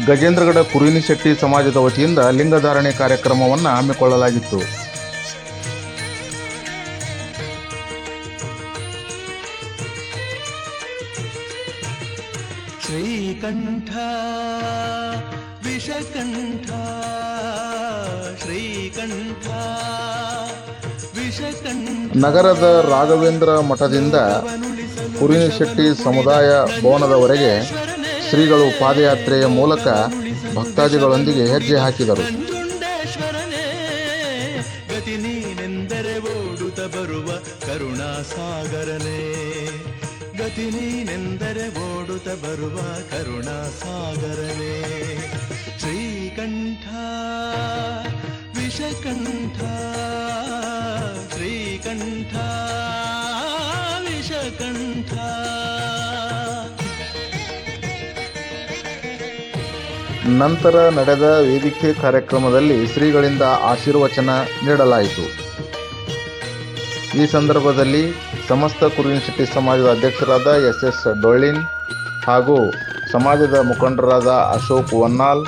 ಗಜೇಂದ್ರಗಡ ಕುರುವಿನಿ ಶೆಟ್ಟಿ ಸಮಾಜದ ವತಿಯಿಂದ ಲಿಂಗಧಾರಣೆ ಕಾರ್ಯಕ್ರಮವನ್ನು ಹಮ್ಮಿಕೊಳ್ಳಲಾಗಿತ್ತು. ಶ್ರೀಕಂಠ ವಿಷಕಂಠ ಶ್ರೀಕಂಠ ವಿಷಕಂಠ. ನಗರದ ರಾಘವೇಂದ್ರ ಮಠದಿಂದ ಕುರುವಿನಿ ಶೆಟ್ಟಿ ಸಮುದಾಯ ಭವನದವರೆಗೆ ಶ್ರೀಗಳು ಪಾದಯಾತ್ರೆಯ ಮೂಲಕ ಭಕ್ತಾದಿಗಳೊಂದಿಗೆ ಹೆಜ್ಜೆ ಹಾಕಿದರು. ಗತಿ ನೀನೆಂದರೆ ಓಡುತ್ತ ಬರುವ ಕರುಣಾಸಾಗರನೇ, ಗತಿ ನೀನೆಂದರೆ ಓಡುತ್ತ ಬರುವ ಕರುಣಾಸಾಗರನೇ. ಶ್ರೀಕಂಠ ವಿಷಕಂಠ ಶ್ರೀಕಂಠ ವಿಷಕಂಠ. ನಂತರ ನಡೆದ ವೇದಿಕೆ ಕಾರ್ಯಕ್ರಮದಲ್ಲಿ ಶ್ರೀಗಳಿಂದ ಆಶೀರ್ವಚನ ನೀಡಲಾಯಿತು. ಈ ಸಂದರ್ಭದಲ್ಲಿ ಸಮಸ್ತ ಕುರುವಿನಿ ಶೆಟ್ಟಿ ಸಮಾಜದ ಅಧ್ಯಕ್ಷರಾದ ಎಸ್ ಡೊಳ್ಳಿನ್ ಹಾಗೂ ಸಮಾಜದ ಮುಖಂಡರಾದ ಅಶೋಕ್ ವನ್ನಾಲ್,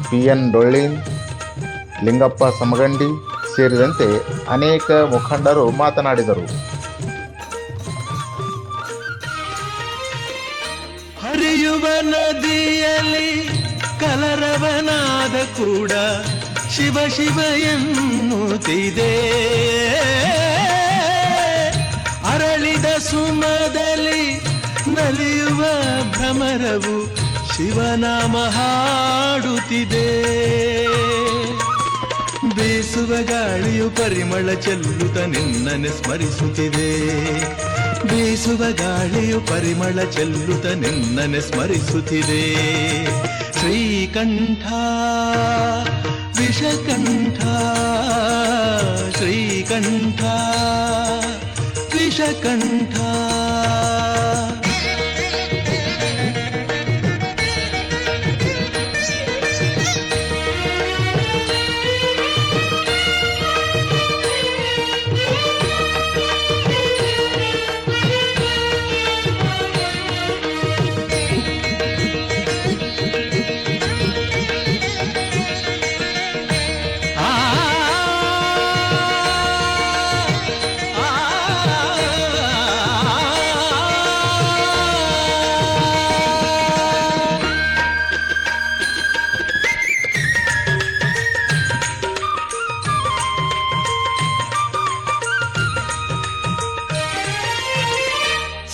PN ಡೊಳ್ಳಿನ್, ಲಿಂಗಪ್ಪ ಸಮಗಂಡಿ ಸೇರಿದಂತೆ ಅನೇಕ ಮುಖಂಡರು ಮಾತನಾಡಿದರು. ಹರಿಯುವ ನದಿಯಲ್ಲಿ ಕಲರವನಾದ ಕೂಡ ಶಿವ ಶಿವ ಎನ್ನುತ್ತಿದೆ. ಅರಳಿದ ಸುಮದಲ್ಲಿ ನಲಿಯುವ ಭ್ರಮರವು ಶಿವನಾಮ ಹಾಡುತ್ತಿದೆ. ಬೀಸುವ ಗಾಳಿಯು ಪರಿಮಳ ಚೆಲ್ಲುತ್ತ ನಿನ್ನನೆ ಸ್ಮರಿಸುತ್ತಿದೆ. ಬೀಸುವ ಗಾಳಿಯು ಪರಿಮಳ ಚೆಲ್ಲುತ್ತ ನಿನ್ನನೆ ಸ್ಮರಿಸುತ್ತಿದೆ. ಶ್ರೀಕಂಠ ವಿಷಕಂಠ ಶ್ರೀಕಂಠ ವಿಷಕಂಠ.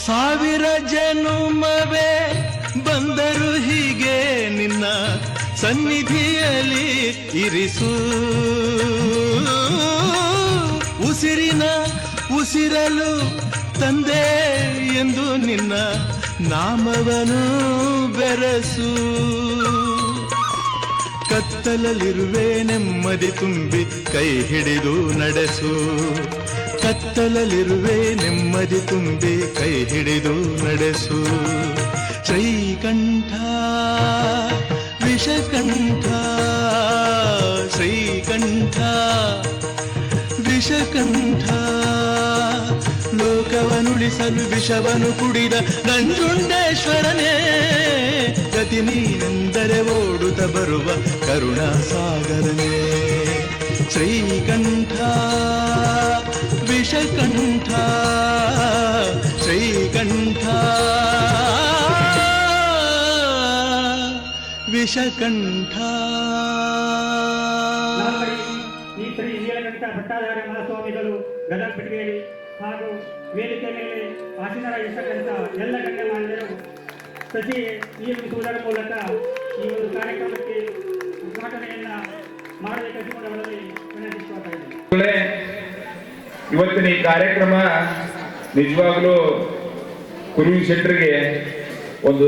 ಸಾವಿರ ಜನುಮವೇ ಬಂದರು ಹೀಗೆ ನಿನ್ನ ಸನ್ನಿಧಿಯಲ್ಲಿ ಇರಿಸು. ಉಸಿರಿನ ಉಸಿರಲು ತಂದೆ ಎಂದು ನಿನ್ನ ನಾಮವನು ಬೆರಸು. ಕತ್ತಲಲ್ಲಿರುವೆ ನೆಮ್ಮದಿ ತುಂಬಿ ಕೈ ಹಿಡಿದು ನಡೆಸು. ಕತ್ತಲಲ್ಲಿರುವೆ ನೆಮ್ಮದಿ ತುಂಬಿ ಕೈ ಹಿಡಿದು ನಡೆಸು. ಶ್ರೀಕಂಠ ವಿಷಕಂಠ ಶ್ರೀಕಂಠ ವಿಷಕಂಠ. ಲೋಕವನುಳಿಸಲು ವಿಷವನು ಕುಡಿದ ನಂಜುಂಡೇಶ್ವರನೇ, ಗತಿ ನೀನೆಂದರೆ ಓಡುತ್ತ ಬರುವ ಕರುಣಾಸಾಗರನೇ. ಶ್ರೀಕಂಠ ವಿಷಕಂಠ ಶ್ರೀಕಂಠ ವಿಷಕಂಠ. ಈ ಶ್ರೀ ನೀಲಕಂಠ ಭಟ್ಟಾಚಾರ್ಯ ಮಹಾಸ್ವಾಮಿಗಳು ಗದಗ ಬೆಟಗೇರಿ ಹಾಗೂ ವೇದಿಕೆ ಮೇಲೆ ಆಸೀನರಾಗಿರ್ತಕ್ಕಂಥ ಎಲ್ಲ ಗಣ್ಯಮಾನ್ಯರು ಪ್ರತಿ ನಿಯಮಿಸುವುದರ ಮೂಲಕ ಈ ಒಂದು ಕಾರ್ಯಕ್ರಮಕ್ಕೆ ಉದ್ಘಾಟನೆಯನ್ನ ಮಾಡಬೇಕೆಂದುಕೊಂಡವರಲ್ಲಿ ವಿನಂತಿಸುತ್ತಾ ಇದ್ದೇನೆ. ಇವತ್ತಿನ ಈ ಕಾರ್ಯಕ್ರಮ ನಿಜವಾಗ್ಲೂ ಕುರುವಿನಿ ಶೆಟ್ಟರಿಗೆ ಒಂದು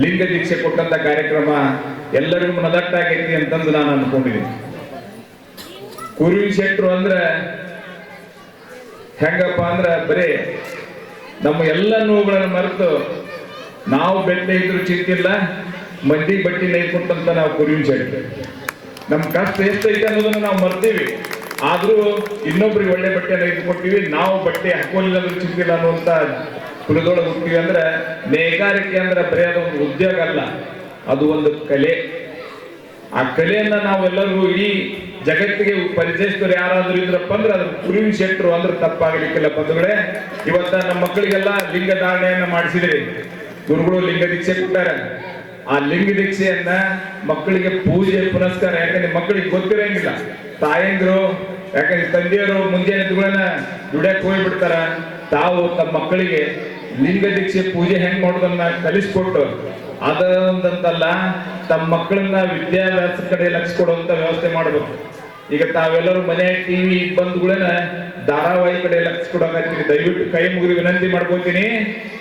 ಲಿಂಗ ದೀಕ್ಷೆ ಕೊಟ್ಟಂತ ಕಾರ್ಯಕ್ರಮ ಎಲ್ಲರಿಗೂ ಮನದಟ್ಟಾಗೈತಿ ಅಂತಂದು ನಾನು ಅನ್ಕೊಂಡಿದ್ದೀನಿ. ಕುರುವಿನಿ ಶೆಟ್ಟರು ಅಂದ್ರೆ ಹೆಂಗಪ್ಪ ಅಂದ್ರೆ ಬರೀ ನಮ್ಮ ಎಲ್ಲ ನೋವುಗಳನ್ನು ಮರೆತು ನಾವು ಬೆಟ್ಟೆ ಇದ್ರು ಚಿಂತಿಲ್ಲ, ಮಂದಿ ಬಟ್ಟಿ ನೈಕೊಂತಂತ ನಾವು ಕುರುವಿನ ಶೆಟ್ರು. ನಮ್ಮ ಕಷ್ಟ ಎಷ್ಟೈತೆ ಅನ್ನೋದನ್ನ ನಾವು ಮರ್ತೀವಿ, ಆದ್ರೂ ಇನ್ನೊಬ್ರಿಗೆ ಒಳ್ಳೆ ಬಟ್ಟೆ ನೈದು ಕೊಡ್ತೀವಿ. ನಾವು ಬಟ್ಟೆ ಹಾಕೋಲಿಲ್ಲ ಅಂದ್ರೆ ಚಿಂತಿಲ್ಲ ಅನ್ನುವಂತ ಕುಲದೊಳಗೆ ಹುಡ್ತೀವಿ. ಅಂದ್ರೆ ನೇಕಾರಿಕೆ ಅಂದ್ರೆ ಬರೀ ಅದೊಂದು ಉದ್ಯೋಗ ಅಲ್ಲ, ಅದು ಒಂದು ಕಲೆ. ಆ ಕಲೆಯನ್ನ ನಾವೆಲ್ಲರಿಗೂ ಇಡೀ ಜಗತ್ತಿಗೆ ಪರಿಚಯಿಸಿದವರು ಯಾರಾದ್ರೂ ಇದ್ರಪ್ಪ ಅಂದ್ರೆ ಅದ್ರ ಕುರುವಿನ ಶೆಟ್ರು ಅಂದ್ರೆ ತಪ್ಪಾಗಲಿಕ್ಕಿಲ್ಲ ಬಂಧುಗಳೇ. ಇವತ್ತ ನಮ್ಮ ಮಕ್ಕಳಿಗೆಲ್ಲ ಲಿಂಗ ಧಾರಣೆಯನ್ನ ಮಾಡಿಸಿದ್ರಿ, ಗುರುಗಳು ಲಿಂಗ ದೀಕ್ಷೆ ಕೊಟ್ಟಾರ. ಆ ಲಿಂಗ ದೀಕ್ಷೆಯನ್ನ ಮಕ್ಕಳಿಗೆ ಪೂಜೆ ಪುನಸ್ಕಾರ, ಯಾಕಂದ್ರೆ ಮಕ್ಕಳಿಗೆ ಗೊತ್ತಿರಂಗಿಲ್ಲ. ತಾಯಂದ್ರು ಯಾಕಂದ್ರೆ ತಂದೆಯವರು ಮುಂಜಾನೆ ದುಡಿಯಕ್ಕೆ ಹೋಗ್ಬಿಡ್ತಾರ. ತಾವು ತಮ್ಮ ಮಕ್ಕಳಿಗೆ ಲಿಂಗ ದೀಕ್ಷೆ ಪೂಜೆ ಹೆಂಗ್ ಮಾಡೋದನ್ನ ಕಲಿಸ್ಕೊಟ್ಟು ಅದಂತಲ್ಲ ತಮ್ಮ ಮಕ್ಕಳನ್ನ ವಿದ್ಯಾಭ್ಯಾಸ ಕಡೆ ಲಕ್ಷ್ಯ ಕೊಡುವಂತ ವ್ಯವಸ್ಥೆ ಮಾಡ್ಬೇಕು. ಈಗ ತಾವೆಲ್ಲರೂ ಮನೆ ಟಿವಿ ಬಂಧುಗಳನ್ನ ಧಾರಾವಾಹಿ ಕಡೆ ಲಕ್ಷ್ಯ ಕೊಡೋಕಾಗ್ತೀರಿ. ದಯವಿಟ್ಟು ಕೈ ಮುಗಿದು ವಿನಂತಿ ಮಾಡ್ಕೋತೀನಿ,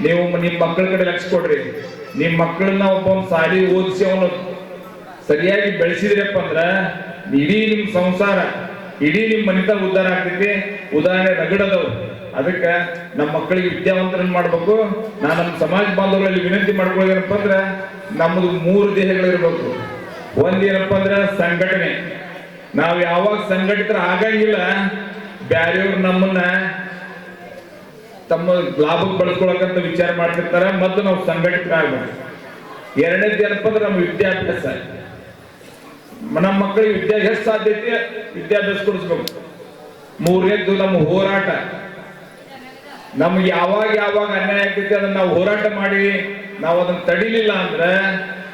ನೀವು ನಿಮ್ ಮಕ್ಕಳ ಕಡೆ ಲಕ್ಷ್ಯ ಕೊಡ್ರಿ. ನಿಮ್ ಮಕ್ಕಳನ್ನ ಒಬ್ಬ ಶಾಲಿ ಓದಿಸಿ ಅವನು ಸರಿಯಾಗಿ ಬೆಳೆಸಿದ್ರಪ್ಪ ಅಂದ್ರ ಇಡೀ ನಿಮ್ ಸಂಸಾರ, ಇಡೀ ನಿಮ್ ಮನಿತನ ಉದ್ಧಾರ ಆಗ್ತೈತಿ. ಉದಾಹರಣೆ ರಗಡದವು. ಅದಕ್ಕೆ ನಮ್ಮ ಮಕ್ಕಳಿಗೆ ವಿದ್ಯಾವಂತರನ್ನ ಮಾಡ್ಬೇಕು. ನಾನು ನಮ್ಮ ಸಮಾಜ ಬಾಂಧವರಲ್ಲಿ ವಿನಂತಿ ಮಾಡ್ಕೊಳ್ಳೋದೇನಪ್ಪ ಅಂದ್ರ ನಮ್ಮದು 3 ದೇಹಗಳಿರ್ಬೇಕು. ಒಂದೇನಪ್ಪ ಅಂದ್ರ ಸಂಘಟನೆ. ನಾವು ಯಾವಾಗ ಸಂಘಟಿತರ ಆಗಂಗಿಲ್ಲ, ಬ್ಯಾರೆಯವ್ರು ನಮ್ಮನ್ನ ತಮ್ಮ ಲಾಭಕ್ಕೆ ಬಳಸ್ಕೊಳಕಂತ ವಿಚಾರ ಮಾಡ್ತಿರ್ತಾರ. ಮತ್ತು ನಾವು ಸಂಘಟಿತರಾಗಬೇಕು. ಎರಡನೇದು ಏನಪ್ಪ ಅಂದ್ರೆ ನಮ್ಮ ವಿದ್ಯಾಭ್ಯಾಸ. ನಮ್ಮ ಮಕ್ಕಳಿಗೆ ವಿದ್ಯಾಭ್ಯಾಸ ಸಾಧ್ಯತೆ ವಿದ್ಯಾಭ್ಯಾಸ ಕೊಡಿಸ್ಬೇಕು. ಮೂರನೇದ್ದು ನಮ್ಮ ಹೋರಾಟ. ನಮ್ಗೆ ಯಾವಾಗ ಅನ್ಯಾಯ ಆಗ್ತೈತಿ ಅದನ್ನ ನಾವು ಹೋರಾಟ ಮಾಡಿ ನಾವು ಅದನ್ನ ತಡಿಲಿಲ್ಲ ಅಂದ್ರೆ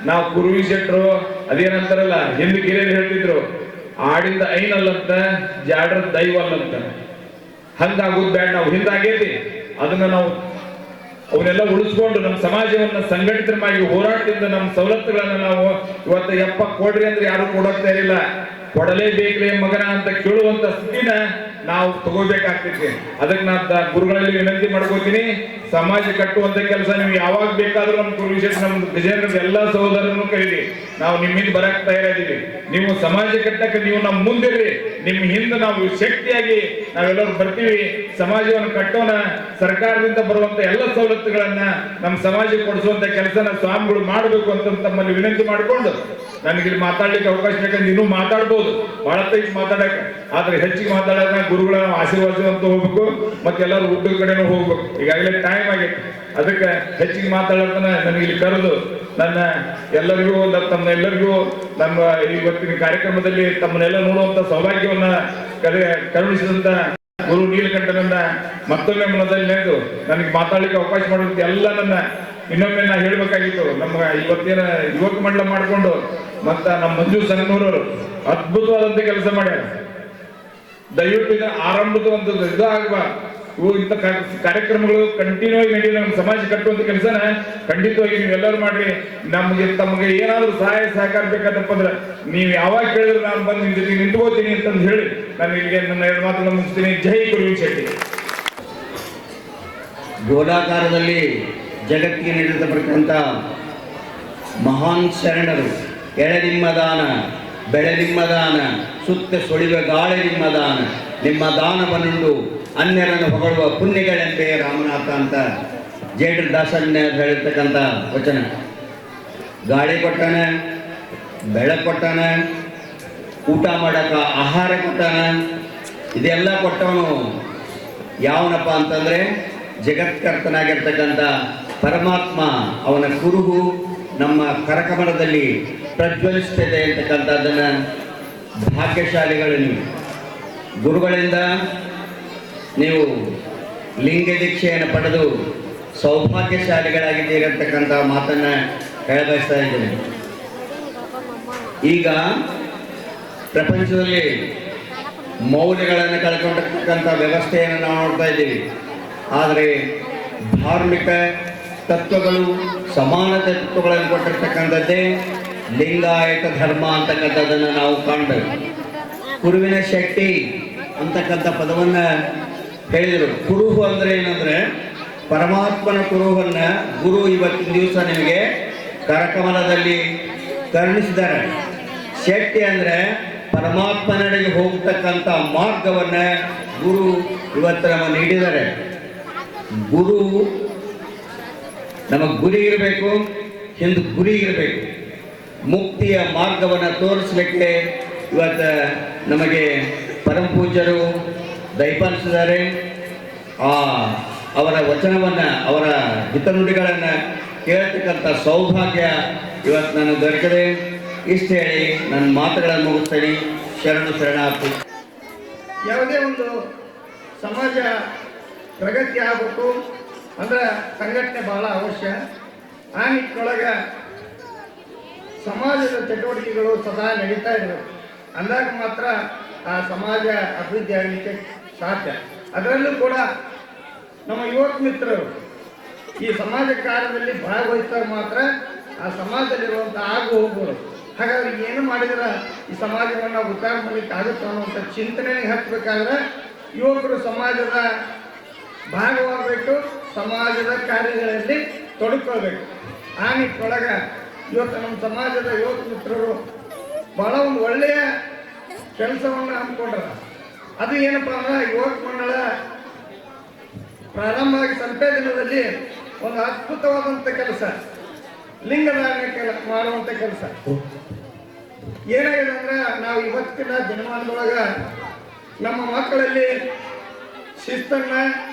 ನಾವು ಕುರುವಿ ಶೆಟ್ರು ಅದೇನಂತಾರಲ್ಲ, ಹಿಂದೆ ಗಿರಿಯರು ಹೇಳ್ತಿದ್ರು, ಆಡಿಂದ ಐನಲ್ಲಂತ ಜಾಡ್ರ ದೈವಲ್ಲಂತ. ಹಂಗಾಗೋದು ಬೇಡ. ನಾವು ಹಿಂದಾಗೈತಿ ಅದನ್ನ ನಾವು ಅವನ್ನೆಲ್ಲ ಉಳಿಸ್ಕೊಂಡು ನಮ್ಮ ಸಮಾಜವನ್ನ ಸಂಘಟಿತರಾಗಿ ಹೋರಾಟದಿಂದ ನಮ್ಮ ಸವಲತ್ತುಗಳನ್ನ ನಾವು ಇವತ್ತು ಯಪ್ಪ ಕೊಡ್ರಿ ಅಂದ್ರೆ ಯಾರು ಕೊಡೋಗ್ತಾ ಇರಲಿಲ್ಲ. ಕೊಡಲೇಬೇಕ್ರಿ ಮಗನ ಅಂತ ಕೇಳುವಂತ ಸ್ಥಿತಿನ ನಾವು ತಗೋಬೇಕಾಗ್ತೈತಿ. ಅದಕ್ಕೆ ನಾನು ಗುರುಗಳಲ್ಲಿ ವಿನಂತಿ ಮಾಡ್ಕೋತೀನಿ, ಸಮಾಜ ಕಟ್ಟುವಂತ ಕೆಲಸ ನೀವು ಯಾವಾಗ ಬೇಕಾದ್ರೂ ನಮ್ಮ ಗುರು ವಿಶೇಷ ನಮ್ಮ ವಿಜಯನಗರದ ಎಲ್ಲಾ ಸಹೋದರರನ್ನು ಕರೀರಿ. ನಾವು ನಿಮ್ಮಿಂದ ಬರಕ್ ತಯಾರಿದ್ದೀವಿ. ನೀವು ಸಮಾಜ ಕಟ್ಟಕ್ಕೆ ನೀವು ನಮ್ಮ ಮುಂದಿರ್ರಿ. ನಿಮ್ಮ ಹಿಂದೆ ನಾವು ಶಕ್ತಿಯಾಗಿ ನಾವೆಲ್ಲರೂ ಬರ್ತೀವಿ. ಸಮಾಜವನ್ನು ಕಟ್ಟೋಣ. ಸರ್ಕಾರದಿಂದ ಬರುವಂತ ಎಲ್ಲ ಸವಲತ್ತುಗಳನ್ನ ನಮ್ಮ ಸಮಾಜಕ್ಕೆ ಕೊಡಿಸುವಂತ ಕೆಲಸನ ಸ್ವಾಮಿಗಳು ಮಾಡಬೇಕು ಅಂತ ತಮ್ಮಲ್ಲಿ ವಿನಂತಿ ಮಾಡಿಕೊಂಡು ನನಗೆ ಮಾತಾಡ್ಲಿಕ್ಕೆ ಅವಕಾಶ ಬೇಕಂದ್ರೆ ಇನ್ನೂ ಮಾತಾಡ್ಬೋದು, ಬಹಳ ತೈದು ಮಾತಾಡಕ್ಕೆ. ಆದ್ರೆ ಹೆಚ್ಚಿಗೆ ಮಾತಾಡೋದ ಗುರುಗಳ ಆಶೀರ್ವಾದ ಅಂತ ಹೋಗ್ಬೇಕು, ಮತ್ತೆ ಎಲ್ಲರೂ ಊಟದ ಕಡೆನೂ ಹೋಗ್ಬೇಕು. ಈಗಾಗಲೇ ಟೈಮ್ ಆಗೈತೆ. ಅದಕ್ಕೆ ಹೆಚ್ಚಿಗೆ ಮಾತಾಡೋದನ್ನ ನನಗೆ ಇಲ್ಲಿ ಕರೆದು ನನ್ನ ಎಲ್ಲರಿಗೂ ತಮ್ಮೆಲ್ಲರಿಗೂ ನಮ್ಮ ಇವತ್ತಿನ ಕಾರ್ಯಕ್ರಮದಲ್ಲಿ ತಮ್ಮನ್ನೆಲ್ಲ ನೋಡುವಂತ ಸೌಭಾಗ್ಯವನ್ನ ಕರುಣಿಸಿದಂತ ಗುರು ನೀಲಕಂಠನನ್ನ ಮತ್ತೊಮ್ಮೆ ಮನದಲ್ಲಿ ನೆನೆದು ನನಗೆ ಮಾತಾಡ್ಲಿಕ್ಕೆ ಅವಕಾಶ ಮಾಡುವಂತ ಎಲ್ಲ ನನ್ನ ಇನ್ನೊಮ್ಮೆ ನಾ ಹೇಳ್ಬೇಕಾಗಿತ್ತು. ನಮ್ಮ ಇವತ್ತೇನ ಯುವಕ ಮಂಡಲ ಮಾಡ್ಕೊಂಡು ಮತ್ತ ನಮ್ಮ ಮಂಜು ಸಂಗನೂರವರು ಅದ್ಭುತವಾದಂತ ಕೆಲಸ ಮಾಡ್ಯಾರ. ದಯವಿಟ್ಟು ಇದನ್ನ ಆರಂಭದ ಒಂದು ಇದು ಆಗಬಾರ್ದು. ಇವು ಇಂಥ ಕಾರ್ಯಕ್ರಮಗಳು ಕಂಟಿನ್ಯೂ ಆಗಿ ನಡೆಯುವ ನಮ್ಮ ಸಮಾಜ ಕಟ್ಟುವಂತ ಕೆಲಸನ ಖಂಡಿತವಾಗಿ ನೀವೆಲ್ಲರೂ ಮಾಡ್ರಿ. ತಮಗೆ ಏನಾದ್ರೂ ಸಹಾಯ ಸಹಕಾರ ಬೇಕಾದಪ್ಪ ಅಂದ್ರೆ ನೀವು ಯಾವಾಗ ಕೇಳಿದ್ರು ನಾನು ಬಂದು ನಿಮ್ ಜೊತೆ ನಿಂತ್ಕೋತೀನಿ ಅಂತಂದು ಹೇಳಿ ನಾನು ಇಲ್ಲಿಗೆ ನನ್ನ 2 ಮಾತನ್ನು ಮುಗಿಸ್ತೀನಿ. ಜೈ ಕುರುವಿನ ಶೆಟ್ಟಿ. ಗೋಲಾಕಾರದಲ್ಲಿ ಜಗತ್ತಿಗೆ ನೀಡಿರತಕ್ಕಂಥ ಮಹಾನ್ ಶರಣರು ಎಳೆನಿಮ್ಮದಾನ ಬೆಳೆನಿಮ್ಮದಾನ ಸುತ್ತ ಸುಳಿವ ಗಾಳಿ ನಿಮ್ಮದಾನ ನಿಮ್ಮ ದಾನವನ್ನುಂಡು ಅನ್ಯರನ್ನು ಹೊಗಳುವ ಪುಣ್ಯಗಳೆಂಬೆ ರಾಮನಾಥ ಅಂತ ಜೇಡ್ರ ದಾಸಣ್ಣ ಹೇಳಿರ್ತಕ್ಕಂಥ ವಚನ. ಗಾಳಿ ಕೊಟ್ಟಾನ, ಬೆಳಕು ಕೊಟ್ಟಾನ, ಊಟ ಮಾಡಕ ಆಹಾರ ಕೊಟ್ಟಾನ. ಇದೆಲ್ಲ ಕೊಟ್ಟವನು ಯಾವನಪ್ಪ ಅಂತಂದ್ರೆ ಜಗತ್ಕರ್ತನಾಗಿರ್ತಕ್ಕಂಥ ಪರಮಾತ್ಮ. ಅವನ ಕುರುಹು ನಮ್ಮ ಕರಕಮಲದಲ್ಲಿ ಪ್ರಜ್ವಲಿಸ್ತದೆ ಅಂತಕ್ಕಂಥದ್ದನ್ನ ಭಾಗ್ಯಶಾಲಿಗಳು ನೀವು. ಗುರುಗಳಿಂದ ನೀವು ಲಿಂಗ ದೀಕ್ಷೆಯನ್ನು ಪಡೆದು ಸೌಭಾಗ್ಯಶಾಲಿಗಳಾಗಿದ್ದೀರಿ ಅಂತಕ್ಕಂಥ ಮಾತನ್ನ ಹೇಳಬಯಸ್ತಾ ಇದ್ದೇನೆ. ಈಗ ಪ್ರಪಂಚದಲ್ಲಿ ಮೌಲ್ಯಗಳನ್ನು ಕಳ್ಕೊಂಡಿರ್ತಕ್ಕಂಥ ವ್ಯವಸ್ಥೆಯನ್ನು ನಾವು ನೋಡ್ತಾ ಇದ್ದೀವಿ. ಆದರೆ ಧಾರ್ಮಿಕ ತತ್ವಗಳು, ಸಮಾನತೆ ತತ್ವಗಳನ್ನು ಕೊಟ್ಟಿರ್ತಕ್ಕಂಥದ್ದೇ ಲಿಂಗಾಯತ ಧರ್ಮ ಅಂತಕ್ಕಂಥದ್ದನ್ನು ನಾವು ಕಾಣಬೇಕು. ಕುರುವಿನ ಶೆಟ್ಟಿ ಅಂತಕ್ಕಂಥ ಪದವನ್ನು ಹೇಳಿದರು. ಕುರುಹು ಅಂದರೆ ಏನಂದ್ರೆ ಪರಮಾತ್ಮನ ಕುರುಹನ್ನ ಗುರು ಇವತ್ತಿನ ದಿವಸ ನಿಮಗೆ ಕರಕಮಲದಲ್ಲಿ ಕರುಣಿಸಿದ್ದಾರೆ. ಶೆಟ್ಟಿ ಅಂದ್ರೆ ಪರಮಾತ್ಮನಡೆಗೆ ಹೋಗ್ತಕ್ಕಂಥ ಮಾರ್ಗವನ್ನ ಗುರು ಇವತ್ತು ನಮಗೆ ನೀಡಿದ್ದಾರೆ. ಗುರು ನಮಗೆ ಗುರಿ ಇರಬೇಕು, ಹಿಂದೆ ಗುರಿ ಇರಬೇಕು. ಮುಕ್ತಿಯ ಮಾರ್ಗವನ್ನು ತೋರಿಸಲಿಕ್ಕೆ ಇವತ್ತು ನಮಗೆ ಪರಮ ಪೂಜ್ಯರು ದಯಪಾಲಿಸಿದ್ದಾರೆ. ಅವರ ವಚನವನ್ನು, ಅವರ ಹಿತನುಡಿಗಳನ್ನು ಕೇಳ್ತಕ್ಕಂಥ ಸೌಭಾಗ್ಯ ಇವತ್ತು ನನಗೆ ದೊರಕಿದೆ. ಇಷ್ಟು ಹೇಳಿ ನನ್ನ ಮಾತುಗಳನ್ನು ಮುಗಿಸ್ತೇನೆ. ಶರಣಾರ್ಥಿ. ಯಾವುದೇ ಒಂದು ಸಮಾಜ ಪ್ರಗತಿ ಆಗಬೇಕು ಅಂದ್ರೆ ಸಂಘಟನೆ ಬಹಳ ಅವಶ್ಯ. ಆ ನಿಟ್ಟಿನೊಳಗೆ ಸಮಾಜದ ಚಟುವಟಿಕೆಗಳು ಸದಾ ನಡೀತಾ ಇರಬೇಕು. ಅಂದಾಗ ಮಾತ್ರ ಆ ಸಮಾಜ ಅಭಿವೃದ್ಧಿ ಆಗಲಿಕ್ಕೆ ಸಾಧ್ಯ. ಅದರಲ್ಲೂ ಕೂಡ ನಮ್ಮ ಯುವಕ ಮಿತ್ರರು ಈ ಸಮಾಜ ಕಾರ್ಯದಲ್ಲಿ ಭಾಗವಹಿಸಿದಾಗ ಮಾತ್ರ ಆ ಸಮಾಜದಲ್ಲಿರುವಂಥ ಆಗು ಹೋಗುವರು. ಹಾಗಾಗಿ ಏನು ಮಾಡಿದ್ರೆ ಈ ಸಮಾಜವನ್ನು ಉದ್ಧಾರ ಮಾಡಲಿಕ್ಕೆ ಆಗುತ್ತೆ ಅನ್ನುವಂಥ ಚಿಂತನೆಗೆ ಹಚ್ಚಬೇಕಾದ್ರೆ ಯುವಕರು ಸಮಾಜದ ಭಾಗವಾಗಬೇಕು, ಸಮಾಜದ ಕಾರ್ಯಗಳಲ್ಲಿ ತೊಡಕೊಳ್ಬೇಕು. ಆ ನಿಟ್ಟಿನೊಳಗೆ ಇವತ್ತು ನಮ್ಮ ಸಮಾಜದ ಯುವಕ ಮಿತ್ರರು ಬಹಳ ಒಂದು ಒಳ್ಳೆಯ ಕೆಲಸವನ್ನು ಹಮ್ಮಿಕೊಂಡ್ರ. ಅದು ಏನಪ್ಪ ಅಂದ್ರೆ ಯುವಕ ಮಂಡಳ ಪ್ರಾರಂಭವಾಗಿ ಸ್ವಲ್ಪ ದಿನದಲ್ಲಿ ಒಂದು ಅದ್ಭುತವಾದಂಥ ಕೆಲಸ, ಲಿಂಗಧಾರಣೆ ಮಾಡುವಂಥ ಕೆಲಸ ಏನಾಗಿದೆ ಅಂದ್ರೆ, ನಾವು ಇವತ್ತಿನ ದಿನಮಾನದೊಳಗೆ ನಮ್ಮ ಮಕ್ಕಳಲ್ಲಿ ಶಿಸ್ತನ್ನ,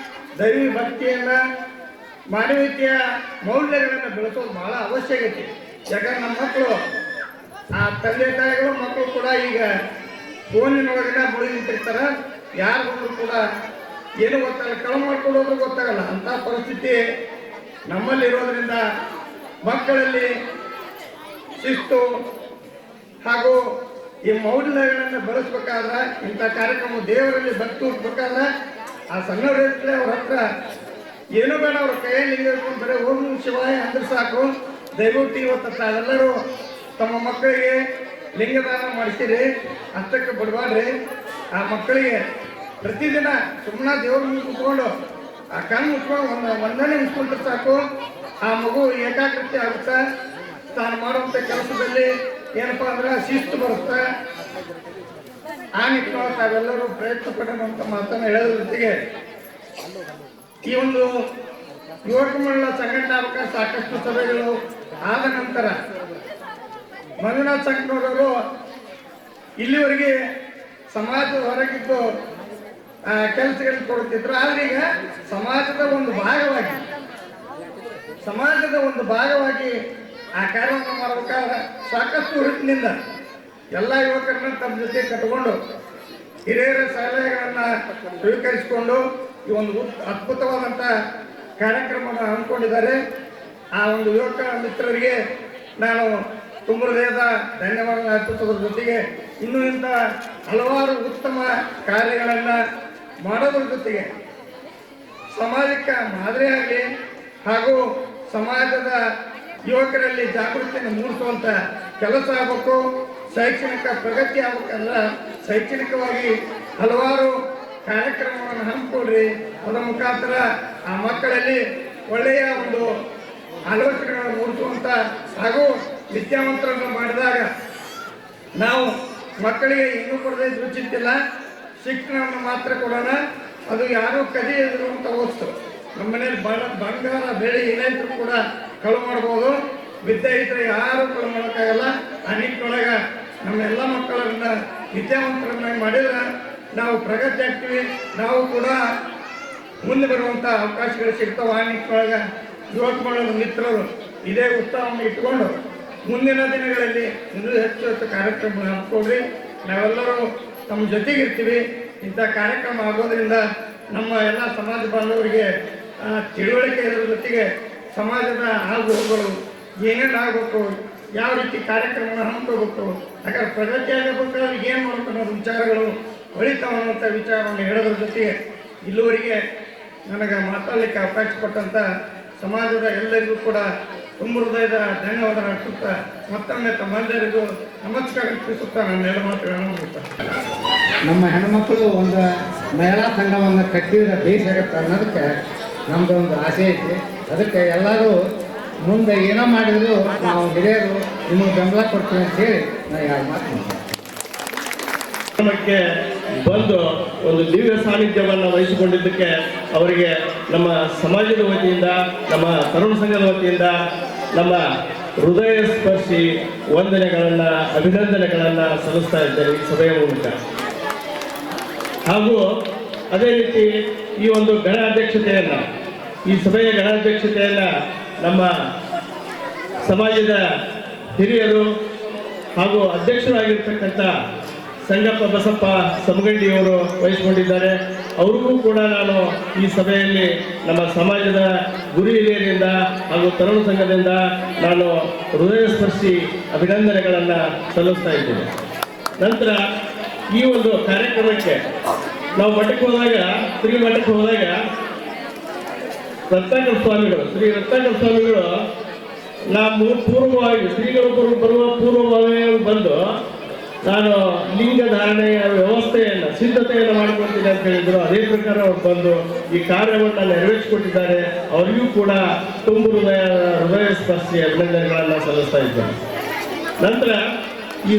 ದೈವಿ ಭಕ್ತಿಯನ್ನ, ಮಾನವೀಯತೆಯ ಮೌಲ್ಯಗಳನ್ನು ಬೆಳೆಸೋದು ಬಹಳ ಅವಶ್ಯಕತೆ. ಯಾಕಂದ್ರೆ ನಮ್ಮ ಮಕ್ಕಳು, ಆ ತಂದೆ ತಾಯಿಗಳು ಮಕ್ಕಳು ಕೂಡ ಈಗ ಫೋನಿನೊಳಗಿನ ಮುಳುಗಿ ನಿಂತಿರ್ತಾರೆ. ಯಾರು ಬಂದರೂ ಕೂಡ ಏನು ಗೊತ್ತಾಗಲ್ಲ, ಕಳು ಮಾಡ್ಕೊಳ್ಳೋದು ಗೊತ್ತಾಗಲ್ಲ. ಅಂಥ ಪರಿಸ್ಥಿತಿ ನಮ್ಮಲ್ಲಿರೋದ್ರಿಂದ ಮಕ್ಕಳಲ್ಲಿ ಶಿಸ್ತು ಹಾಗೂ ಈ ಮೌಲ್ಯಗಳನ್ನು ಬೆಳೆಸ್ಬೇಕಾದ್ರೆ, ಇಂಥ ಕಾರ್ಯಕ್ರಮ ದೇವರಲ್ಲಿ ಭಕ್ತಿ ಹುಟ್ಟಬೇಕಾದ್ರೆ ಆ ಸಣ್ಣವರಿದ್ರೆ ಅವ್ರ ಹತ್ರ ಏನೂ ಬೇಡ, ಅವ್ರ ಕೈಯಲ್ಲಿ ಹಿಂಗಿರ್ಕೊಂಡು ಬರೀ ಓಂ ಶಿವಾಯ ಅಂದ್ರೆ ಸಾಕು. ದಯವಿಟ್ಟು ಇವತ್ತು ತಾವೆಲ್ಲರೂ ತಮ್ಮ ಮಕ್ಕಳಿಗೆ ಲಿಂಗದಾನ ಮಾಡಿಸಿರಿ, ಅಷ್ಟಕ್ಕೆ ಬಿಡಬಾಡ್ರಿ. ಆ ಮಕ್ಕಳಿಗೆ ಪ್ರತಿದಿನ ಸುಮ್ಮನೆ ದೇವ್ರ ಮುಂದೆ ಕೂತ್ಕೊಂಡು ಆ ಕಣ್ಣು ಮುಚ್ಕೊಂಡು ಒಂದನೇ ಮುಚ್ಕೊಂಡ್ರೆ ಸಾಕು, ಆ ಮಗು ಏಕಾಗ್ರತೆ ಆಗುತ್ತೆ. ತಾನು ಮಾಡುವಂಥ ಕೆಲಸದಲ್ಲಿ ಏನಪ್ಪ ಅಂದ್ರೆ ಶಿಸ್ತು ಬರುತ್ತೆ. ಆ ನಿಟ್ಟಿನೊಳಗೆ ತಾವೆಲ್ಲರೂ ಪ್ರಯತ್ನ ಪಡೋಣ ಅಂತ ಮಾತನ್ನು ಹೇಳೋದ್ರ ಜೊತೆಗೆ ಈ ಒಂದು ಯುವಕ ಮಂಡಳ ಸಂಘಟನೆ ಆಗಬೇಕಾದ್ರೆ ಸಾಕಷ್ಟು ಸಭೆಗಳು ಆದ ನಂತರ ಮಂಜುನಾಥ್ ಸಂಘಟನವರು ಇಲ್ಲಿವರೆಗೆ ಸಮಾಜದ ಹೊರಗಿದ್ದು ಕೆಲಸಗಳನ್ನು ಕೊಡುತ್ತಿದ್ರು. ಆದ್ರೆ ಈಗ ಸಮಾಜದ ಒಂದು ಭಾಗವಾಗಿ ಆ ಕಾರ್ಯವನ್ನು ಮಾಡಬೇಕಾದ್ರೆ ಸಾಕಷ್ಟು ಹುರುಪಿನಿಂದ ಎಲ್ಲ ಯುವಕರನ್ನ ತಮ್ಮ ಜೊತೆ ಕಟ್ಟಿಕೊಂಡು ಹಿರಿಯರ ಸಲಹೆಗಳನ್ನು ಸ್ವೀಕರಿಸಿಕೊಂಡು ಈ ಒಂದು ಅದ್ಭುತವಾದಂಥ ಕಾರ್ಯಕ್ರಮವನ್ನು ಹಮ್ಮಿಕೊಂಡಿದ್ದಾರೆ. ಆ ಒಂದು ಯುವಕ ಮಿತ್ರರಿಗೆ ನಾನು ತುಂಬ ಹೃದಯದ ಧನ್ಯವಾದ ಅರ್ಪಿಸೋದ್ರ ಜೊತೆಗೆ ಇನ್ನೂ ಇಂಥ ಹಲವಾರು ಉತ್ತಮ ಕಾರ್ಯಗಳನ್ನು ಮಾಡೋದ್ರ ಜೊತೆಗೆ ಸಮಾಜಕ್ಕೆ ಮಾದರಿಯಾಗಲಿ ಹಾಗೂ ಸಮಾಜದ ಯುವಕರಲ್ಲಿ ಜಾಗೃತಿಯನ್ನು ಮೂಡಿಸುವಂಥ ಕೆಲಸ ಆಗಬೇಕು. ಶೈಕ್ಷಣಿಕ ಪ್ರಗತಿ ಆಗಬೇಕಂದ್ರೆ ಶೈಕ್ಷಣಿಕವಾಗಿ ಹಲವಾರು ಕಾರ್ಯಕ್ರಮವನ್ನು ಹಮ್ಮಿಕೊಡ್ರಿ. ಅದರ ಮುಖಾಂತರ ಆ ಮಕ್ಕಳಲ್ಲಿ ಒಳ್ಳೆಯ ಒಂದು ಆಲೋಚನೆಗಳನ್ನು ಮೂಡಿಸುವಂಥ ಹಾಗೂ ವಿದ್ಯಾವಂತರನ್ನು ಮಾಡಿದಾಗ ನಾವು ಮಕ್ಕಳಿಗೆ ಇನ್ನೂ ಕೊಡದೇ ಇದ್ರೂ ಚಿಂತಿಲ್ಲ, ಶಿಕ್ಷಣವನ್ನು ಮಾತ್ರ ಕೊಡೋಣ. ಅದು ಯಾರೂ ಕದಿಯದಿರುವಂಥ ವಸ್ತು. ನಮ್ಮ ಮನೇಲಿ ಬಂಗಾರ ಬೆಳೆ ಏನಾದರೂ ಕೂಡ ಕಳು ಮಾಡ್ಬೋದು, ವಿದ್ಯೆ ಇದ್ದರೆ ಯಾರೂ ಕಳು ಮಾಡೋಕ್ಕಾಗಲ್ಲ. ಆ ನಿಟ್ಟಿನೊಳಗೆ ನಮ್ಮೆಲ್ಲ ಮಕ್ಕಳನ್ನ ವಿದ್ಯಾವಂತರನ್ನಾಗಿ ಮಾಡಿದ್ರೆ ನಾವು ಪ್ರಗತಿ ಆಗ್ತೀವಿ, ನಾವು ಕೂಡ ಮುಂದೆ ಬರುವಂಥ ಅವಕಾಶಗಳು ಸಿಗ್ತಾವೆ. ಆ ನಿಟ್ಟಿನೊಳಗೆ ಯುವಕ ಮಂಡಳದ ಮಿತ್ರರು ಇದೇ ಉತ್ಸಾಹವನ್ನು ಇಟ್ಕೊಂಡು ಮುಂದಿನ ದಿನಗಳಲ್ಲಿ ಇನ್ನೂ ಹೆಚ್ಚು ಕಾರ್ಯಕ್ರಮ ಹಮ್ಮಿಕೊಡ್ರಿ. ನಾವೆಲ್ಲರೂ ನಮ್ಮ ಜೊತೆಗಿರ್ತೀವಿ. ಇಂಥ ಕಾರ್ಯಕ್ರಮ ಆಗೋದ್ರಿಂದ ನಮ್ಮ ಎಲ್ಲ ಸಮಾಜ ಬಾಂಧವರಿಗೆ ತಿಳುವಳಿಕೆ ಇರೋದ್ರ ಜೊತೆಗೆ ಸಮಾಜದ ಆಗು ಹೋಗುಗಳು ಏನೇನು ಆಗಬೇಕು, ಯಾವ ರೀತಿ ಕಾರ್ಯಕ್ರಮವನ್ನು ಹಮ್ಮಿಕೋಬೇಕು, ಯಾಕಂದ್ರೆ ಪ್ರಗತಿ ಆಗಬೇಕಾದ್ರೆ ಏನು ಮಾಡಬೇಕು ಅನ್ನೋ ವಿಚಾರಗಳು ಹೊಳಿತಾವ ಅನ್ನೋಂಥ ವಿಚಾರವನ್ನು ಹೇಳೋದ್ರ ಜೊತೆಗೆ ಇಲ್ಲಿವರೆಗೆ ನನಗೆ ಮಾತಾಡಲಿಕ್ಕೆ ಅವಕಾಶ ಕೊಟ್ಟಂಥ ಸಮಾಜದ ಎಲ್ಲರಿಗೂ ಕೂಡ ತುಂಬ ಹೃದಯದ ಧನ್ಯವಾದ ಅರ್ಪಿಸುತ್ತಾ ಮತ್ತೊಮ್ಮೆ ತಮ್ಮೆಲ್ಲರಿಗೂ ನಮಸ್ಕಾರ ಅರ್ಪಿಸುತ್ತಾ ನನ್ನೆಲ್ಲ ಮಾತುಗಳನ್ನು ಮುಗಿಸ್ತಾರೆ. ನಮ್ಮ ಹೆಣ್ಮಕ್ಳು ಒಂದು ಮಹಿಳಾ ಸಂಘವನ್ನು ಕಟ್ಟಿದ್ರೆ ಬೇಸಾಗತ್ತೆ ಅನ್ನೋದಕ್ಕೆ ನಮ್ಮದು ಒಂದು ಆಸೆ ಐತಿ. ಅದಕ್ಕೆ ಎಲ್ಲರೂ ಮುಂದೆ ಏನೋ ಮಾಡಿದ್ರು ನಾವು ಹಿರಿಯರು ನಿಮಗೆ ಬೆಂಬಲ ಕೊಡ್ತೀವಿ ಅಂತ ಹೇಳಿ ನಾನು 2 ಮಾತು ಕಾರ್ಯಕ್ರಮಕ್ಕೆ ಬಂದು ಒಂದು ದಿವ್ಯ ಸಾನ್ನಿಧ್ಯವನ್ನು ವಹಿಸಿಕೊಂಡಿದ್ದಕ್ಕೆ ಅವರಿಗೆ ನಮ್ಮ ಸಮಾಜದ ವತಿಯಿಂದ, ನಮ್ಮ ತರುಣ ಸಂಘದ ವತಿಯಿಂದ ನಮ್ಮ ಹೃದಯ ಸ್ಪರ್ಶಿ ವಂದನೆಗಳನ್ನು, ಅಭಿನಂದನೆಗಳನ್ನು ಸಲ್ಲಿಸ್ತಾ ಇದ್ದೇನೆ ಈ ಸಭೆಯ ಮೂಲಕ. ಹಾಗೂ ಅದೇ ರೀತಿ ಈ ಒಂದು ಗಣಾಧ್ಯಕ್ಷತೆಯನ್ನು, ಈ ಸಭೆಯ ಗಣಾಧ್ಯಕ್ಷತೆಯನ್ನು ನಮ್ಮ ಸಮಾಜದ ಹಿರಿಯರು ಹಾಗೂ ಅಧ್ಯಕ್ಷರಾಗಿರ್ತಕ್ಕಂಥ ಸಂಗಪ್ಪ ಬಸಪ್ಪ ಸಮಗಂಡಿಯವರು ವಹಿಸಿಕೊಂಡಿದ್ದಾರೆ. ಅವ್ರಿಗೂ ಕೂಡ ನಾನು ಈ ಸಭೆಯಲ್ಲಿ ನಮ್ಮ ಸಮಾಜದ ಗುರು ಹಿರಿಯರಿಂದ ಹಾಗೂ ತರುಣ ಸಂಘದಿಂದ ನಾನು ಹೃದಯ ಸ್ಪರ್ಶಿ ಅಭಿನಂದನೆಗಳನ್ನು ಸಲ್ಲಿಸ್ತಾ ಇದ್ದೇನೆ. ನಂತರ ಈ ಒಂದು ಕಾರ್ಯಕ್ರಮಕ್ಕೆ ನಾವು ಮಠಕ್ಕೆ ಹೋದಾಗ, ಶ್ರೀ ಮಠಕ್ಕೆ ಹೋದಾಗ ರತ್ನಾಕರ ಸ್ವಾಮಿಗಳು, ಶ್ರೀ ರತ್ನಾಕರ ಸ್ವಾಮಿಗಳು ನಾವು ಪೂರ್ವವಾಗಿ ಶ್ರೀಗಳು ಬರುವ ಪೂರ್ವಭಾವೇ ಬಂದು ನಾನು ಲಿಂಗ ಧಾರಣೆಯ ವ್ಯವಸ್ಥೆಯನ್ನು, ಸಿದ್ಧತೆಯನ್ನು ಮಾಡ್ಕೊಳ್ತೀನಿ ಅಂತ ಹೇಳಿದ್ರು. ಅದೇ ಪ್ರಕಾರ ಅವ್ರು ಬಂದು ಈ ಕಾರ್ಯವನ್ನು ನೆರವೇರಿಸಿಕೊಟ್ಟಿದ್ದಾರೆ. ಅವರಿಗೂ ಕೂಡ ತುಂಬು ಹೃದಯ ಸ್ಪರ್ಶಿ ಅಭಿನಂದನೆಗಳನ್ನು ಸಲ್ಲಿಸ್ತಾ ಇದ್ದಾರೆ. ನಂತರ ಈ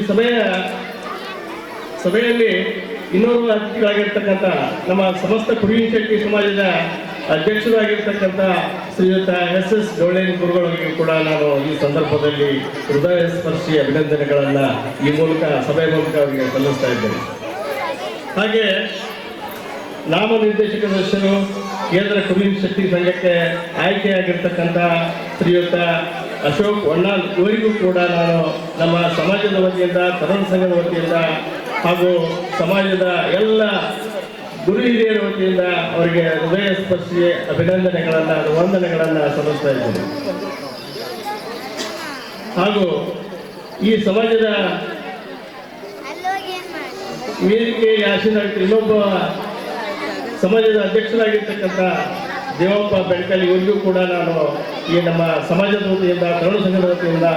ಸಭೆಯಲ್ಲಿ ಇನ್ನೋರ್ವ ಅತಿಥಿಗಳಾಗಿರ್ತಕ್ಕಂಥ ನಮ್ಮ ಸಮಸ್ತ ಕುರುವಿನ ಶೆಟ್ಟಿ ಸಮಾಜದ ಅಧ್ಯಕ್ಷರಾಗಿರ್ತಕ್ಕಂಥ ಶ್ರೀಯುತ SS ಡೊಳ್ಳೇನ್ ಗುರುಗಳಿಗೂ ಕೂಡ ನಾನು ಈ ಸಂದರ್ಭದಲ್ಲಿ ಹೃದಯ ಸ್ಪರ್ಶಿ ಅಭಿನಂದನೆಗಳನ್ನು ಈ ಮೂಲಕ ಸಭೆ ಮೂಲಕ ಅವರಿಗೆ ಸಲ್ಲಿಸ್ತಾ ಇದ್ದೇನೆ. ಹಾಗೆ ನಾಮನಿರ್ದೇಶಕ ಸದಸ್ಯರು ಕೇಂದ್ರ ಕುರುವಿನ ಶೆಟ್ಟಿ ಸಂಘಕ್ಕೆ ಆಯ್ಕೆಯಾಗಿರ್ತಕ್ಕಂಥ ಶ್ರೀಯುತ ಅಶೋಕ್ ವಣ್ಣಾಲ್ ಇವರಿಗೂ ಕೂಡ ನಾನು ನಮ್ಮ ಸಮಾಜದ ವತಿಯಿಂದ, ತರುಣ ಸಂಘದ ವತಿಯಿಂದ ಹಾಗೂ ಸಮಾಜದ ಎಲ್ಲ ಗುರು ಹಿರಿಯರ ವತಿಯಿಂದ ಅವರಿಗೆ ಹೃದಯ ಸ್ಪರ್ಶಿ ಅಭಿನಂದನೆಗಳನ್ನು, ವಂದನೆಗಳನ್ನು ಸಲ್ಲಿಸ್ತಾ ಇದ್ದೇನೆ. ಹಾಗೂ ಈ ಸಮಾಜದ ವೇದಿಕೆಯಲ್ಲಿ ಆಶೀರ್ವಾದ ಇನ್ನೊಬ್ಬ ಸಮಾಜದ ಅಧ್ಯಕ್ಷರಾಗಿರ್ತಕ್ಕಂಥ ದೇವಪ್ಪ ಬೆಳಕಲ್ಲಿ ಇವರಿಗೂ ಕೂಡ ನಾನು ಈ ನಮ್ಮ ಸಮಾಜದ ವತಿಯಿಂದ, ತರುಣ ಸಂಘದ ವತಿಯಿಂದ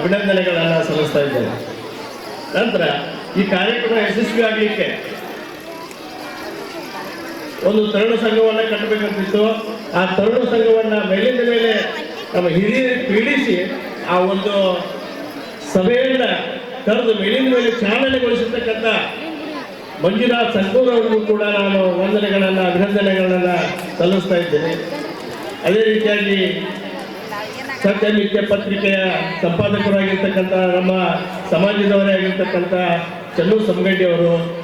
ಅಭಿನಂದನೆಗಳನ್ನು ಸಲ್ಲಿಸ್ತಾ ಇದ್ದೇನೆ. ನಂತರ ಈ ಕಾರ್ಯಕ್ರಮ ಯಶಸ್ವಿ ಆಗಲಿಕ್ಕೆ ಒಂದು ತರುಣ ಸಂಘವನ್ನು ಕಟ್ಟಬೇಕಂತಿತ್ತು. ಆ ತರುಣ ಸಂಘವನ್ನು ಮೇಲಿಂದ ಮೇಲೆ ನಮ್ಮ ಹಿರಿಯರು ಪೀಡಿಸಿ ಆ ಒಂದು ಸಭೆಯನ್ನು ಕರೆದು ಮೇಲಿಂದ ಮೇಲೆ ಚಾಲನೆಗೊಳಿಸಿರ್ತಕ್ಕಂಥ ಮಂಜುನಾಥ್ ಸಂಕೂರ್ ಅವರಿಗೂ ಕೂಡ ನಾನು ವಂದನೆಗಳನ್ನು, ಅಭಿನಂದನೆಗಳನ್ನು ಸಲ್ಲಿಸ್ತಾ ಇದ್ದೇನೆ. ಅದೇ ರೀತಿಯಾಗಿ ಸತ್ಯನಿತ್ಯ ಪತ್ರಿಕೆಯ ಸಂಪಾದಕರಾಗಿರ್ತಕ್ಕಂಥ ನಮ್ಮ ಸಮಾಜದವರೇ ಆಗಿರ್ತಕ್ಕಂಥ ಚನ್ನು ಸಮಗಂಡಿ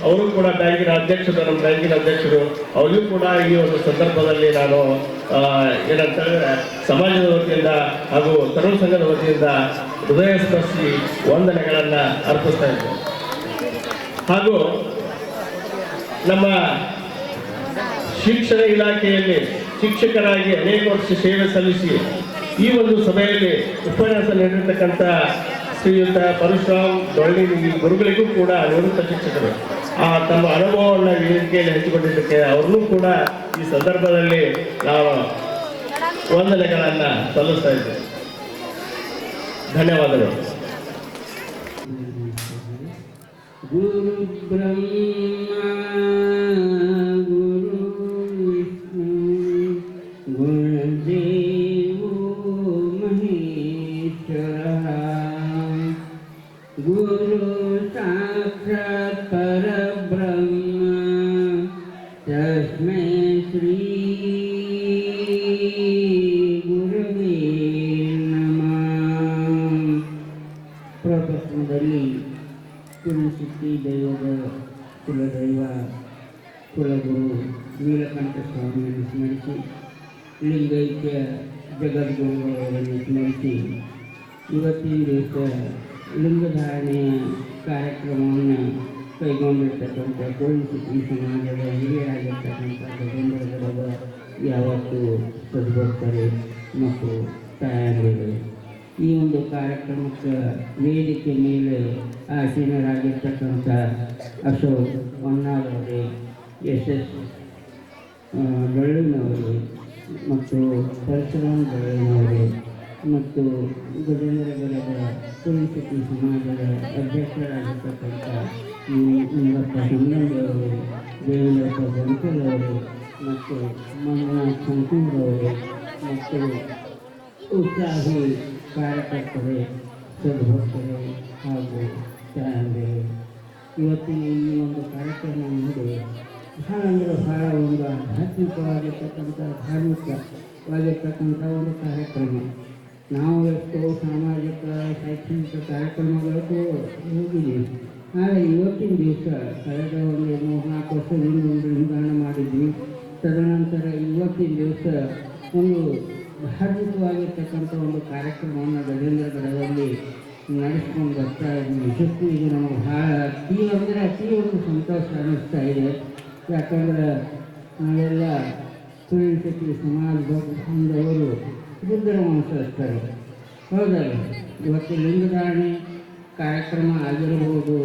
ಅವರು ಕೂಡ ಬ್ಯಾಂಕಿನ ಅಧ್ಯಕ್ಷರು, ನಮ್ಮ ಬ್ಯಾಂಕಿನ ಅಧ್ಯಕ್ಷರು. ಅವರಿಗೂ ಕೂಡ ಈ ಒಂದು ಸಂದರ್ಭದಲ್ಲಿ ನಾನು ಏನಂತ ಹೇಳಿದ್ರೆ ಸಮಾಜದ ವತಿಯಿಂದ ಹಾಗೂ ತರುಣ ಸಂಘದ ವತಿಯಿಂದ ಹೃದಯ ಸ್ಪರ್ಶಿ ವಂದನೆಗಳನ್ನು ಅರ್ಪಿಸ್ತಾ ಇದ್ದೇನೆ. ಹಾಗೂ ನಮ್ಮ ಶಿಕ್ಷಣ ಇಲಾಖೆಯಲ್ಲಿ ಶಿಕ್ಷಕರಾಗಿ ಅನೇಕ ವರ್ಷ ಸೇವೆ ಸಲ್ಲಿಸಿ ಈ ಒಂದು ಸಭೆಯಲ್ಲಿ ಉಪನ್ಯಾಸ ನೀಡಿರ್ತಕ್ಕಂಥ ಶ್ರೀಯುತ ಪರಶುರಾಮ್ ಡೊಳ್ಳಿ ಗುರುಗಳಿಗೂ ಕೂಡ ನಿವೃತ್ತ ಶಿಕ್ಷಕರು ತಮ್ಮ ಅನುಭವವನ್ನು ವೇದಿಕೆಯಲ್ಲಿ ಹಂಚಿಕೊಂಡಿದ್ದಕ್ಕೆ ಅವ್ರನ್ನೂ ಕೂಡ ಈ ಸಂದರ್ಭದಲ್ಲಿ ನಾವು ವಂದನೆಗಳನ್ನು ಸಲ್ಲಿಸ್ತಾ ಇದ್ದೇವೆ. ಧನ್ಯವಾದಗಳು. ಗುರು ಬ್ರಹ್ಮ ಗುರು ವಿಷ್ಣು ಗುರುದೇವೋ ಮಹೇಶ್ವರ ಗುರು ಸಾಕ್ಷಾತ್ ಪರಬ್ರಹ್ಮ ತಸ್ಮೈ ಶ್ರೀ ಗುರುವೇ ನಮಃ. ಪ್ರಪಂಚದಲ್ಲಿ ಕುಲಶಕ್ತಿ ದೈವದ ಕುಲದೈವ ಕುಲಗುರು ನೀಲಕಂಠ ಸ್ವಾಮಿಯನ್ನು ಸ್ಮರಿಸಿ, ಲಿಂಗೈಕ್ಯ ಜಗದ್ಗುರುಗಳನ್ನು ಸ್ಮರಿಸಿ, ಇವತ್ತಿನ ದಿವಸ ಲಿಂಗಧಾರಣೆಯ ಕಾರ್ಯಕ್ರಮವನ್ನು ಕೈಗೊಂಡಿರ್ತಕ್ಕಂಥ ಕುಲಶಕ್ತಿ ಸಮಾಜದ ಹಿರಿಯರಾಗಿರ್ತಕ್ಕಂಥ ಗಜೇಂದ್ರಗೌಡ ಯಾವತ್ತೂ ಸದ್ಭಕ್ತರು ಮತ್ತು ತಾಯಂದಿರು. ಈ ಒಂದು ಕಾರ್ಯಕ್ರಮಕ್ಕೆ ವೇದಿಕೆ ಮೇಲೆ ಆಸೀನರಾಗಿರ್ತಕ್ಕಂಥ ಅಶೋಕ್ ವಣ್ಣಾಲ್ ಅವರೇ, SS ಡೊಳ್ಳಿನವರು ಮತ್ತು ಪರಶುರಾಮ್ ಡೊಳ್ಳಿನವರು ಮತ್ತು ಗಜೇಂದ್ರಗೌಡರ ಕುಲಶಕ್ತಿ ಸಮಾಜದ ಅಧ್ಯಕ್ಷರಾಗಿರ್ತಕ್ಕಂಥ ನಿಂಗಪ್ಪ ಸಂಗಂಡಿಯವರು, ದೇವೇಂದ್ರಪ್ಪ ಬೆಂಕಲ್ ಅವರು ಮತ್ತು ಮಂಜುನಾಥ್ ಸಂಕೂರ್ ಅವರು ಮತ್ತು ಉತ್ಸಾಹಿ ಕಾರ್ಯಕರ್ತರೇ, ಸದ್ಭಕ್ತರೇ ಹಾಗೂ ತಾಯಂದಿರು, ಇವತ್ತಿನ ಈ ಒಂದು ಕಾರ್ಯಕ್ರಮ ನೋಡಿ ಬಹಳ ಅಂದರೆ ಬಹಳ ಒಂದು ಆಧ್ಯಾತ್ಮಿಕವಾಗಿರ್ತಕ್ಕಂಥ ಧಾರ್ಮಿಕವಾಗಿರ್ತಕ್ಕಂಥ ಒಂದು ಕಾರ್ಯಕ್ರಮ. ನಾವು ಎಷ್ಟೋ ಸಾಮಾಜಿಕ ಶೈಕ್ಷಣಿಕ ಕಾರ್ಯಕ್ರಮಗಳಿಗೂ ಹೋಗಿದ್ದೀವಿ. ಆದರೆ ಇವತ್ತಿನ ದಿವಸ ಕಳೆದ ಒಂದು 3-4 ವರ್ಷದಿಂದ ಒಂದು ನಿಲ್ದಾಣ ಮಾಡಿದ್ವಿ. ತದನಂತರ ಇವತ್ತಿನ ದಿವಸ ಒಂದು ಧಾರ್ಮಿಕವಾಗಿರ್ತಕ್ಕಂಥ ಒಂದು ಕಾರ್ಯಕ್ರಮವನ್ನು ಗಜೇಂದ್ರಗಢದಲ್ಲಿ ನಡೆಸ್ಕೊಂಡು ಬರ್ತಾ ಇದ್ವಿ. ನಿಜಕ್ಕೂ ಇದು ನಮಗೆ ಭಾಳ ಅತಿ ಒಂದು ಸಂತೋಷ ಅನ್ನಿಸ್ತಾ ಇದೆ. ಯಾಕಂದ್ರೆ ನಾವೆಲ್ಲ ತುಳಿಸತಿ ಸಮಾಜ ಬಾಂಧವರು ಬುದ್ಧರ ವಂಶಸ್ಥರು, ಹೌದಲ್ಲ. ಇವತ್ತು ಲಿಂಗಧಾರಣೆ ಕಾರ್ಯಕ್ರಮ ಆಗಿರಬಹುದು.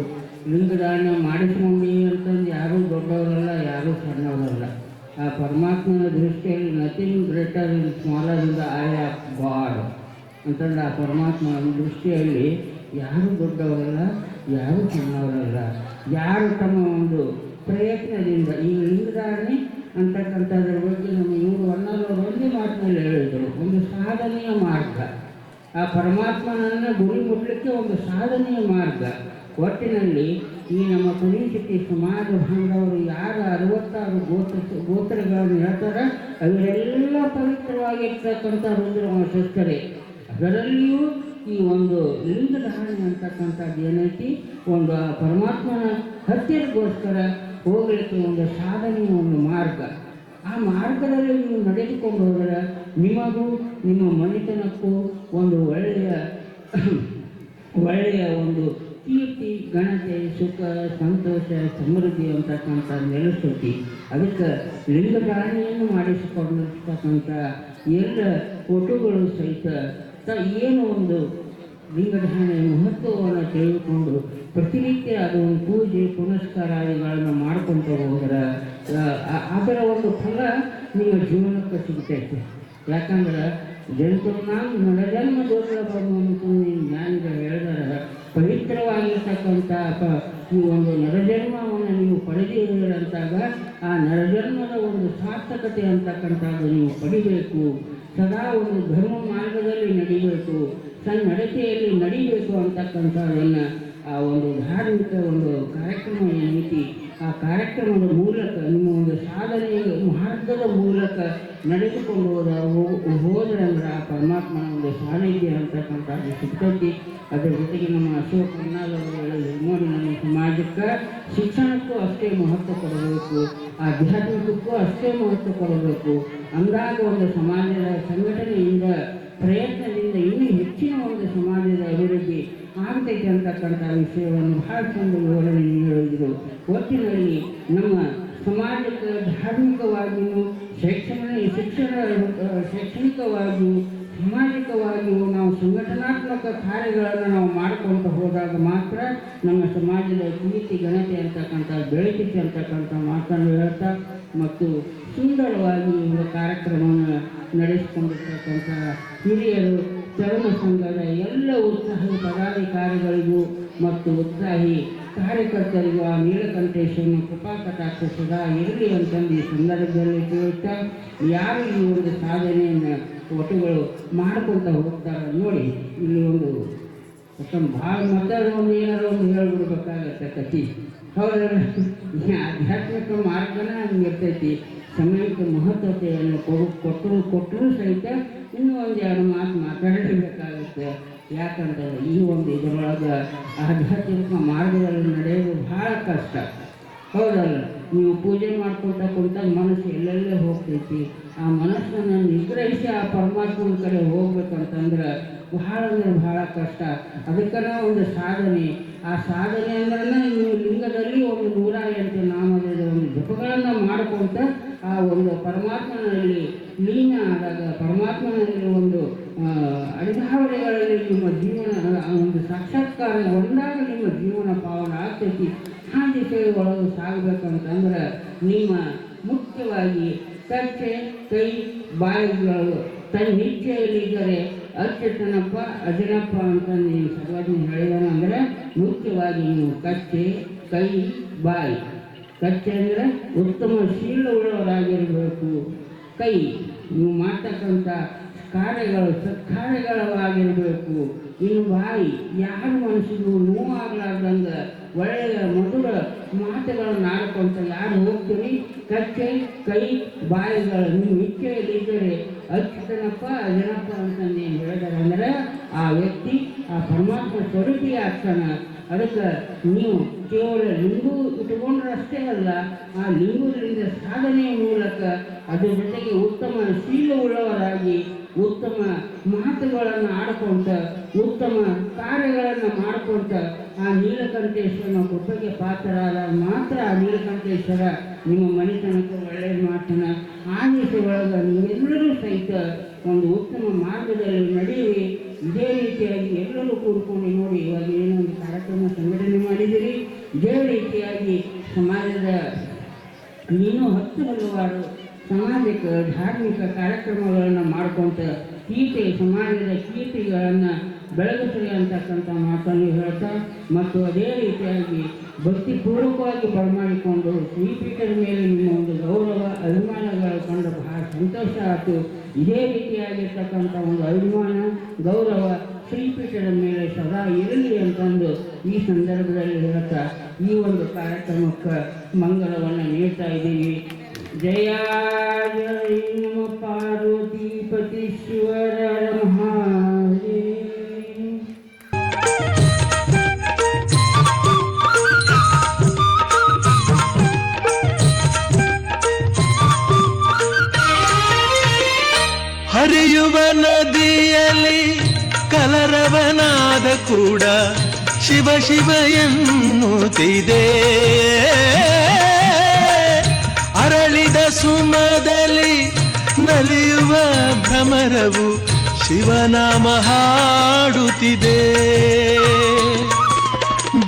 ಲಿಂಗಧಾರಣೆ ಮಾಡಿಸ್ಕೊಂಡು ಅಂತಂದು ಯಾರೂ ದೊಡ್ಡವರಲ್ಲ, ಯಾರೂ ಸಣ್ಣವರಲ್ಲ. ಆ ಪರಮಾತ್ಮನ ದೃಷ್ಟಿಯಲ್ಲಿ nothing greater in smaller in the I of god ಅಂತಂದ್ರೆ ಆ ಪರಮಾತ್ಮನ ದೃಷ್ಟಿಯಲ್ಲಿ ಯಾರೂ ದೊಡ್ಡವರಲ್ಲ, ಯಾರೂ ಸಣ್ಣವರಲ್ಲ. ಯಾರು ತಮ್ಮ ಒಂದು ಪ್ರಯತ್ನದಿಂದ ಈ ಲಿಂಗಧಾರಣೆ ಅಂತಕ್ಕಂಥದ್ರ ಬಗ್ಗೆ ನಮ್ಮ ಇವರು ಒಂದೇ ಮಾತಿನಲ್ಲಿ ಹೇಳಿದರು, ಒಂದು ಸಾಧನೆಯ ಮಾರ್ಗ. ಆ ಪರಮಾತ್ಮನನ್ನು ಗುರಿ ಮುಟ್ಟಲಿಕ್ಕೆ ಒಂದು ಸಾಧನೆಯ ಮಾರ್ಗ. ಒಟ್ಟಿನಲ್ಲಿ ಈ ನಮ್ಮ ಕುಣಿಸಿಟಿ ಸಮಾಜ ಬಾಂಧವರು ಯಾರು 66 ಗೋತ್ರಗಳನ್ನು ಹೇಳ್ತಾರೆ ಅವರೆಲ್ಲ ಪವಿತ್ರವಾಗಿರ್ತಕ್ಕಂಥ ರುದ್ರ ವಂಶಸ್ಥರೇ. ಅದರಲ್ಲಿಯೂ ಈ ಒಂದು ಲಿಂಗಧಾರಣೆ ಅಂತಕ್ಕಂಥದ್ದು ಏನೈತಿ, ಒಂದು ಪರಮಾತ್ಮನ ಹತ್ತಿರಗೋಸ್ಕರ ಹೋಗಲಿಕ್ಕೆ ಒಂದು ಸಾಧನೆಯ ಒಂದು ಮಾರ್ಗ. ಆ ಮಾರ್ಗದಲ್ಲಿ ನೀವು ನಡೆದುಕೊಂಡು ಹೋದರೆ ನಿಮಗೂ ನಿಮ್ಮ ಮನೆತನಕ್ಕೂ ಒಂದು ಒಳ್ಳೆಯ ಒಂದು ಕೀರ್ತಿ, ಘನತೆ, ಸುಖ, ಸಂತೋಷ, ಸಮೃದ್ಧಿ ಅಂತಕ್ಕಂಥ ನೆಲೆಸ್ತೈತಿ. ಅದಕ್ಕೆ ಲಿಂಗಧಾರಣೆಯನ್ನು ಮಾಡಿಸಿಕೊಂಡಿರ್ತಕ್ಕಂಥ ಎಲ್ಲ ಒಟುಗಳು ಸಹಿತ ಏನು ಒಂದು ಲಿಂಗಧಾರಣೆಯ ಮಹತ್ವವನ್ನು ತಿಳಿದುಕೊಂಡು ಪ್ರತಿನಿತ್ಯ ಅದು ಒಂದು ಪೂಜೆ ಪುನಸ್ಕಾರಾದಿಗಳನ್ನು ಮಾಡ್ಕೊತ ಹೋದ್ರೆ ಅದರ ಒಂದು ಫಲ ನಿಮ್ಮ ಜೀವನಕ್ಕೆ ಸಿಗ್ತೈತೆ. ಯಾಕಂದ್ರೆ ಜಂತುನಾಂ ನರಜನ್ಮ ದೋಷ ಬಂದು ಜ್ಞಾನಿಗಳು ಹೇಳಿದರೆ ಪವಿತ್ರವಾಗಿರ್ತಕ್ಕಂಥ ಈ ಒಂದು ನರಜನ್ಮವನ್ನು ನೀವು ಪಡೆದಿರುವಂತಾಗ ಆ ನರಜನ್ಮದ ಒಂದು ಸಾರ್ಥಕತೆ ಅಂತಕ್ಕಂಥದ್ದು ನೀವು ಪಡಿಬೇಕು. ಸದಾ ಒಂದು ಧರ್ಮ ಮಾರ್ಗದಲ್ಲಿ ನಡಿಬೇಕು, ಸನ್ನಡತೆಯಲ್ಲಿ ನಡಿಬೇಕು ಅಂತಕ್ಕಂಥದ್ದನ್ನು ಆ ಒಂದು ಧಾರ್ಮಿಕ ಒಂದು ಕಾರ್ಯಕ್ರಮ ಏನೈತಿ ಆ ಕಾರ್ಯಕ್ರಮದ ಮೂಲಕ ನಿಮ್ಮ ಒಂದು ಸಾಧನೆಯ ಮಾರ್ಗದ ಮೂಲಕ ನಡೆದುಕೊಂಡು ಹೋದ್ರಂದ್ರೆ ಆ ಪರಮಾತ್ಮನ ಒಂದು ಸಾನ್ನಿಧ್ಯ ಅಂತಕ್ಕಂಥದ್ದು ಸಿಗ್ತೈತಿ. ಅದರ ಜೊತೆಗೆ ನಮ್ಮ ಅಶೋಕ್ ಮನ್ನಾಳವರು ಹೇಳಿದ್ರು ನೋಡಿ, ನಮ್ಮ ಸಮಾಜಕ್ಕೆ ಶಿಕ್ಷಣಕ್ಕೂ ಅಷ್ಟೇ ಮಹತ್ವ ಕೊಡಬೇಕು, ಆಧ್ಯಾತ್ಮಿಕಕ್ಕೂ ಅಷ್ಟೇ ಮಹತ್ವ ಕೊಡಬೇಕು. ಅಂದಾಗ ಒಂದು ಸಮಾಜದ ಸಂಘಟನೆಯಿಂದ ಪ್ರಯತ್ನದಿಂದ ಇನ್ನೂ ಹೆಚ್ಚಿನ ಒಂದು ಸಮಾಜದ ಅಭಿವೃದ್ಧಿ ಆಗ್ತೈತೆ ಅಂತಕ್ಕಂಥ ವಿಷಯವನ್ನು ಬಹಳ ಚಂದ ವಿವರಣೆ ನೀಡಿದರು. ಒಟ್ಟಿನಲ್ಲಿ ನಮ್ಮ ಸಮಾಜಕ್ಕೆ ಧಾರ್ಮಿಕವಾಗಿಯೂ ಶೈಕ್ಷಣಿಕವಾಗಿಯೂ ಸಾಮಾಜಿಕವಾಗಿಯೂ ನಾವು ಸಂಘಟನಾತ್ಮಕ ಕಾರ್ಯಗಳನ್ನು ನಾವು ಮಾಡಿಕೊಂಡು ಹೋದಾಗ ಮಾತ್ರ ನಮ್ಮ ಸಮಾಜದ ಕೀರ್ತಿ ಘನತೆ ಅಂತಕ್ಕಂಥ ಬೆಳಕಿಗೆ ಅಂತಕ್ಕಂಥ ಮಾತನ್ನು ಹೇಳ್ತಾ ಮತ್ತು ಸುಂದರವಾಗಿ ಒಂದು ಕಾರ್ಯಕ್ರಮವನ್ನು ನಡೆಸಿಕೊಂಡಿರ್ತಕ್ಕಂಥ ಹಿರಿಯರು, ತರುಣ ಸಂಘದ ಎಲ್ಲ ಉತ್ಸಾಹಿ ಪದಾಧಿಕಾರಿಗಳಿಗೂ ಮತ್ತು ಉತ್ಸಾಹಿ ಕಾರ್ಯಕರ್ತರಿಗೂ ಆ ನೀಲಕಂಠೇಶ್ವರನ ಕೃಪಾಕಟಾಕ್ಷ ಸದಾ ಇರಲಿ ಅಂತಂದು ಈ ಸಂದರ್ಭದಲ್ಲಿ ಕೇಳ್ತಾ, ಯಾರು ಈ ಒಂದು ಸಾಧನೆಯನ್ನು ಒಟ್ಟುಗಳು ಮಾಡ್ಕೊತ ಹೋಗ್ತಾರೆ ನೋಡಿ. ಇಲ್ಲಿ ಒಂದು ಭಾಳ ಒಂದು ಏನಾದ್ರು ಒಂದು ಹೇಳ್ಬಿಡ್ಬೇಕಾಗತ್ತೆ ಕತಿ, ಹೌದಲ್ಲ. ಆಧ್ಯಾತ್ಮಿಕ ಮಾರ್ಗನ ಹಂಗೆ ಇರ್ತೈತಿ. ಸಮಯಕ್ಕೆ ಮಹತ್ವತೆಯನ್ನು ಕೊಟ್ಟರೂ ಸಹಿತ ಇನ್ನೂ ಒಂದು 2 ಮಾತು ಮಾತಾಡಲೇಬೇಕಾಗುತ್ತೆ. ಯಾಕಂದ್ರೆ ಈ ಒಂದು ಇದರೊಳಗೆ ಆಧ್ಯಾತ್ಮಿಕ ಮಾರ್ಗದಲ್ಲಿ ನಡೆಯೋದು ಭಾಳ ಕಷ್ಟ, ಹೌದಲ್ಲ. ನೀವು ಪೂಜೆ ಮಾಡ್ಕೊಳ್ತಾ ಕುಂತಾಗ ಮನಸ್ಸು ಎಲ್ಲೆಲ್ಲೇ ಹೋಗ್ತೈತಿ. ಆ ಮನಸ್ಸನ್ನು ನಿಗ್ರಹಿಸಿ ಆ ಪರಮಾತ್ಮನ ಕಡೆ ಹೋಗ್ಬೇಕಂತಂದ್ರೆ ಬಹಳ ಕಷ್ಟ. ಅದಕ್ಕನ ಒಂದು ಸಾಧನೆ, ಆ ಸಾಧನೆ ಅಂದ್ರೆ ನೀವು ಲಿಂಗದಲ್ಲಿ ಒಂದು 108 ನಾಮದ ಒಂದು ಜಪಗಳನ್ನು ಮಾಡ್ಕೊತ ಆ ಒಂದು ಪರಮಾತ್ಮನಲ್ಲಿ ಲೀನ ಆದಾಗ, ಪರಮಾತ್ಮನಲ್ಲಿ ಒಂದು ಅಡಿಧಾವಣೆಗಳಲ್ಲಿ ನಿಮ್ಮ ಜೀವನ ಒಂದು ಸಾಕ್ಷಾತ್ಕಾರ ಒಂದಾಗ ನಿಮ್ಮ ಜೀವನ ಪಾವನ ಆಗ್ತೈತಿ. ಆ ದಿಶೆಯ ಒಳಗೆ ಸಾಗಬೇಕಂತಂದ್ರೆ ನಿಮ್ಮ ಮುಖ್ಯವಾಗಿ ಕಚ್ಚೆ, ಕೈ, ಬಾಯಿಗಳು ತನ್ನಿಚ್ಛೆಯಲ್ಲಿದ್ದರೆ ಅಚ್ಚುತನಪ್ಪ ಅಜನಪ್ಪ ಅಂತ ನೀವು ಸರ್ವಜ್ಞ ಹೇಳಿದಾನೆ. ಅಂದರೆ ಮುಖ್ಯವಾಗಿ ನೀವು ಕಚ್ಚೆ, ಕೈ, ಬಾಯಿ. ಕಚ್ಚೆ ಅಂದರೆ ಉತ್ತಮ ಶೀಲ ಉಳ್ಳವರಾಗಿರಬೇಕು. ಕೈ ನೀವು ಮಾಡ್ತಕ್ಕಂಥ ಕಾರ್ಯಗಳು ಸತ್ಕಾರ್ಯಗಳವಾಗಿರಬೇಕು. ಇನ್ನು ಬಾಯಿ ಯಾರ ಮನಸ್ಸಿಗೂ ನೋವಾಗಲಾರ್ದಂಗೆ ಒಳ್ಳೆಯ ಮಧುರ ಮಾತುಗಳನ್ನು ಆಡ್ಕೊಂತ ಯಾರು ಹೋಗ್ತೀರಿ, ಕಚ್ಚೆ ಕೈ ಬಾಯಿಗಳು ನಿಮ್ಮ ಇಚ್ಛೆಯಲ್ಲಿದ್ದರೆ ಅಚ್ಯುತನಪ್ಪ ಜನಪ್ಪ ಅಂತಂದು ಏನು ಹೇಳಿದಾರೆ ಅಂದರೆ ಆ ವ್ಯಕ್ತಿ ಆ ಪರಮಾತ್ಮ ಸ್ವರೂಪಿ ಆಗ್ತಾನೆ. ಅದಕ್ಕೆ ನೀವು ಕೇವಲ ಲಿಂಗು ಇಟ್ಕೊಂಡ್ರೆ ಅಷ್ಟೇ ಅಲ್ಲ, ಆ ಲಿಂಗುವಿನಿಂದ ಸಾಧನೆಯ ಮೂಲಕ ಅದ್ರ ಜೊತೆಗೆ ಉತ್ತಮ ಶೀಲವುಳ್ಳವರಾಗಿ ಉತ್ತಮ ಮಾತುಗಳನ್ನು ಆಡ್ಕೊಂತ ಉತ್ತಮ ಕಾರ್ಯಗಳನ್ನು ಮಾಡ್ಕೊಂತ ಆ ನೀಲಕಂಠೇಶ್ವರನ ಕೃಪೆಗೆ ಪಾತ್ರರಾದ ಮಾತ್ರ ಆ ನೀಲಕಂಠೇಶ್ವರ ನಿಮ್ಮ ಮನೆತನಕ್ಕೆ ಒಳ್ಳೆಯ ಮಾತಿನ ಆದೇಶ ಒಳಗೆ ನೀವೆಲ್ಲರೂ ಸಹಿತ ಒಂದು ಉತ್ತಮ ಮಾರ್ಗದಲ್ಲಿ ನಡೆಯಿರಿ. ಇದೇ ರೀತಿಯಾಗಿ ಎಲ್ಲರೂ ಕೂಡ್ಕೊಂಡು ನೋಡಿ ಇವಾಗ ಏನೊಂದು ಕಾರ್ಯಕ್ರಮ ಸಂಘಟನೆ ಮಾಡಿದಿರಿ. ಇದೇ ರೀತಿಯಾಗಿ ಸಮಾಜದ ನೀನು 10 ಹಲವಾರು ಸಾಮಾಜಿಕ ಧಾರ್ಮಿಕ ಕಾರ್ಯಕ್ರಮಗಳನ್ನು ಮಾಡ್ಕೊಂತ ಸಮಾಜದ ಕೀರ್ತಿಗಳನ್ನು ಬೆಳಗಿಸ್ರಿ ಅಂತಕ್ಕಂಥ ಮಾತನ್ನು ಹೇಳ್ತಾ ಮತ್ತು ಅದೇ ರೀತಿಯಾಗಿ ಭಕ್ತಿಪೂರ್ವಕವಾಗಿ ಬರಮಾಡಿಕೊಂಡು ಶ್ರೀಪೀಠದ ಮೇಲೆ ನಿಮ್ಮ ಒಂದು ಗೌರವ ಅಭಿಮಾನಗಳು ಕಂಡು ಬಹಳ ಸಂತೋಷ ಆಯಿತು. ಇದೇ ರೀತಿಯಾಗಿರ್ತಕ್ಕಂಥ ಒಂದು ಅಭಿಮಾನ ಗೌರವ ಶ್ರೀಪೀಠದ ಮೇಲೆ ಸದಾ ಇರಲಿ ಅಂತಂದು ಈ ಸಂದರ್ಭದಲ್ಲಿ ಹೇಳ್ತಾ ಈ ಒಂದು ಕಾರ್ಯಕ್ರಮಕ್ಕೆ ಮಂಗಲವನ್ನು ನೀಡ್ತಾ ಇದ್ದೀವಿ. ಜಯ ಜಯ ನಮ ಪಾರ್ವತೀಪತಿ ಶಿವರ ಮಹಾದೇವ. ಹರಿಯುವ ನದಿಯಲ್ಲಿ ಕಲರವನಾದ ಕೂಡ ಶಿವ ಶಿವ ಎನ್ನುತ್ತಿದೆ. ಅರಳಿದ ಸುಮದಲ್ಲಿ ನಲಿಯುವ ಭ್ರಮರವು ಶಿವನಾಮ ಹಾಡುತ್ತಿದೆ.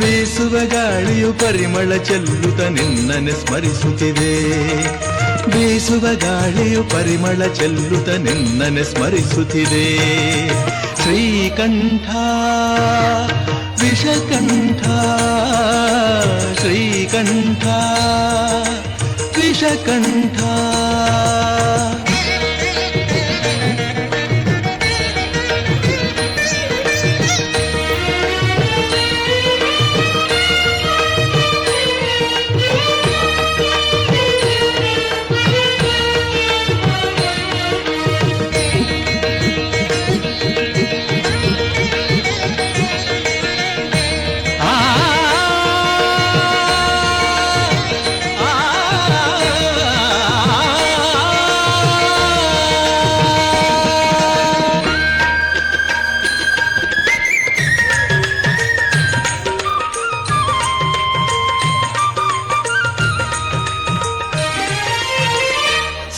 ಬೀಸುವ ಗಾಳಿಯು ಪರಿಮಳ ಚೆಲ್ಲುತ್ತ ನಿನ್ನನೆ ಸ್ಮರಿಸುತ್ತಿದೆ. ಬೀಸುವ ಗಾಳಿಯು ಪರಿಮಳ ಚೆಲ್ಲುತ್ತ ನಿನ್ನನೆ ಸ್ಮರಿಸುತ್ತಿದೆ. ಶ್ರೀಕಂಠ ವಿಷಕಂಠ ಶ್ರೀಕಂಠ ವಿಷಕಂಠ.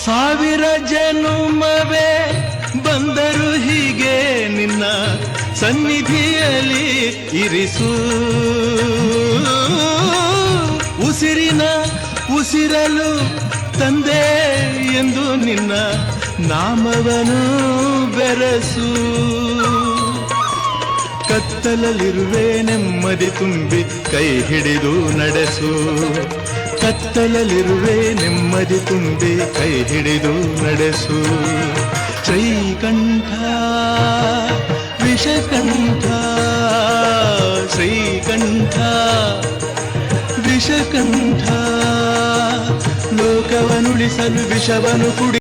ಸಾವಿರ ಜನುಮವೇ ಬಂದರು ಹೀಗೆ ನಿನ್ನ ಸನ್ನಿಧಿಯಲ್ಲಿ ಇರಿಸು. ಉಸಿರಿನ ಉಸಿರಲು ತಂದೆ ಎಂದು ನಿನ್ನ ನಾಮವನು ಬೆರಸು. ಕತ್ತಲಲ್ಲಿರುವೆ ನೆಮ್ಮದಿ ತುಂಬಿ ಕೈ ಹಿಡಿದು ನಡೆಸು. ಕತ್ತಲಲ್ಲಿರುವೆ ನೆಮ್ಮದಿ ತುಂಬಿ ಕೈ ಹಿಡಿದು ನಡೆಸು. ಶ್ರೀಕಂಠ ವಿಷಕಂಠ ಶ್ರೀಕಂಠ ವಿಷಕಂಠ. ಲೋಕವನುಳಿಸಲು ವಿಷವನು ಕುಡಿ